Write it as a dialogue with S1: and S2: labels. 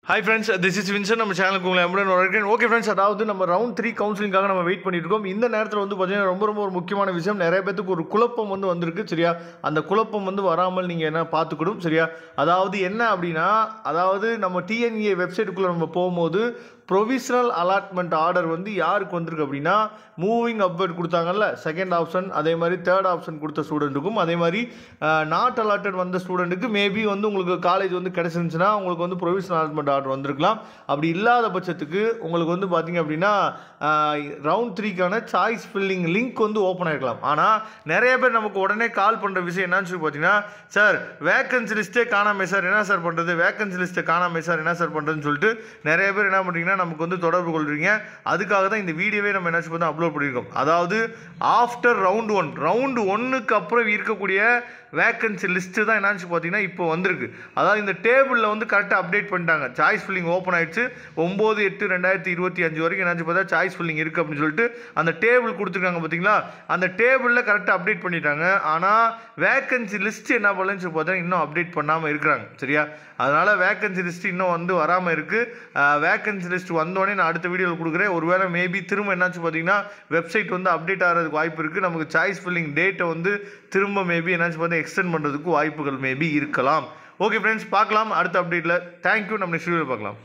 S1: Hi friends, this is Vincent. நம்ம சேனலுக்கு உங்களை அன்புடன் வரவேற்கிறேன். ஓகே ஃப்ரெண்ட்ஸ், அதாவது நம்ம ரவுண்ட் 3 கவுன்சிலிங்காக நம்ம வெயிட் பண்ணிட்டு இருக்கோம். இந்த நேரத்தில் வந்து பார்த்தீங்கன்னா ரொம்ப ஒரு முக்கியமான விஷயம், நிறைய பேருக்கு ஒரு குழப்பம் வந்து வந்திருக்கு. சரியா, அந்த குழப்பம் வந்து வராமல் நீங்கள் என்ன பார்த்துக்கணும். சரியா, அதாவது என்ன அப்படின்னா, அதாவது நம்ம டிஎன்ஏ வெப்சைட்டுக்குள்ளே நம்ம போகும்போது ப்ரொவிஷனல் அலாட்மெண்ட் ஆர்டர் வந்து யாருக்கு வந்திருக்கு அப்படின்னா, மூவிங் அப்வர்ட் கொடுத்தாங்கல்ல செகண்ட் ஆப்ஷன், அதே மாதிரி தேர்ட் ஆப்ஷன் கொடுத்த ஸ்டூடெண்ட்டுக்கும், அதே மாதிரி நாட் அலாட்டட் வந்த ஸ்டூடெண்ட்டுக்கு மேபி வந்து உங்களுக்கு காலேஜ் வந்து கிடச்சிருந்துச்சுன்னா உங்களுக்கு வந்து ப்ரொவிஷனல் அலாட்மெண்ட் ஆர்டர் வந்திருக்கலாம். அப்படி இல்லாத பட்சத்துக்கு உங்களுக்கு வந்து பார்த்தீங்க அப்படின்னா ரவுண்ட் 3க்கான சாய்ஸ் ஃபில்லிங் லிங்க் வந்து ஓப்பன் ஆகிருக்கலாம். ஆனால் நிறைய பேர் நமக்கு உடனே கால் பண்ணுற விஷயம் என்னன்னு சொல்லி பார்த்தீங்கன்னா, சார் வேக்கன்சி லிஸ்ட்டே காணாமல் சார், என்ன சார் பண்ணுறது, வேக்கன்சி லிஸ்ட்டை காணாமல் சார், என்ன சார் பண்ணுறதுன்னு சொல்லிட்டு நிறைய பேர் என்ன பண்ணுறீங்கன்னா நமக்கு வந்து தொடர்பு கொள்றீங்க. அதுக்காக தான் இந்த வீடியோவே நம்ம என்ன பண்ணி அப்லோட் பண்ணியிருக்கோம். அதாவது ஆஃப்டர் ரவுண்ட் 1க்கு அப்புறம் இருக்கக்கூடிய வேக்கன்சி லிஸ்ட்டு தான் என்னன்னு பார்த்தீங்கன்னா இப்போ வந்திருக்கு. அதாவது இந்த டேபிளில் வந்து கரெக்டாக அப்டேட் பண்ணிட்டாங்க. சாய்ஸ் ஃபில்லிங் ஓப்பன் ஆயிடுச்சு. 9/8/2025 வரைக்கும் என்னச்சு பார்த்தா சாய்ஸ் ஃபில்லிங் இருக்குது அப்படின்னு சொல்லிட்டு அந்த டேபிள் கொடுத்துருக்காங்க பார்த்தீங்களா. அந்த டேபிளில் கரெக்டாக அப்டேட் பண்ணிட்டாங்க. ஆனால் வேக்கன்சி லிஸ்ட் என்ன பண்ணலன்னு சொல்லி பார்த்தா இன்னும் அப்டேட் பண்ணாமல் இருக்கிறாங்க. சரியா, அதனால் வேக்கன்சி லிஸ்ட் இன்னும் வந்து வராமல் இருக்குது. வேக்கன்சி லிஸ்ட் வந்தோடனே நான் அடுத்த வீடியோவில் கொடுக்குறேன். ஒருவேளை மேபி திரும்ப என்னாச்சு பார்த்தீங்கன்னா வெப்சைட் வந்து அப்டேட் ஆகிறதுக்கு வாய்ப்பு இருக்குது. நமக்கு சாய்ஸ் ஃபில்லிங் டேட்டை வந்து திரும்ப மேபி என்னாச்சு பார்த்தா எக்ஸ்டெண்ட் பண்ணுறதுக்கு வாய்ப்புகள் மேபி இருக்கலாம். ஓகே ஃப்ரெண்ட்ஸ், பார்க்கலாம் அடுத்த அப்டேட்டில். தேங்க்யூ. நம்ம நெக்ஸ்ட் வீடியோவில் பார்க்கலாம்.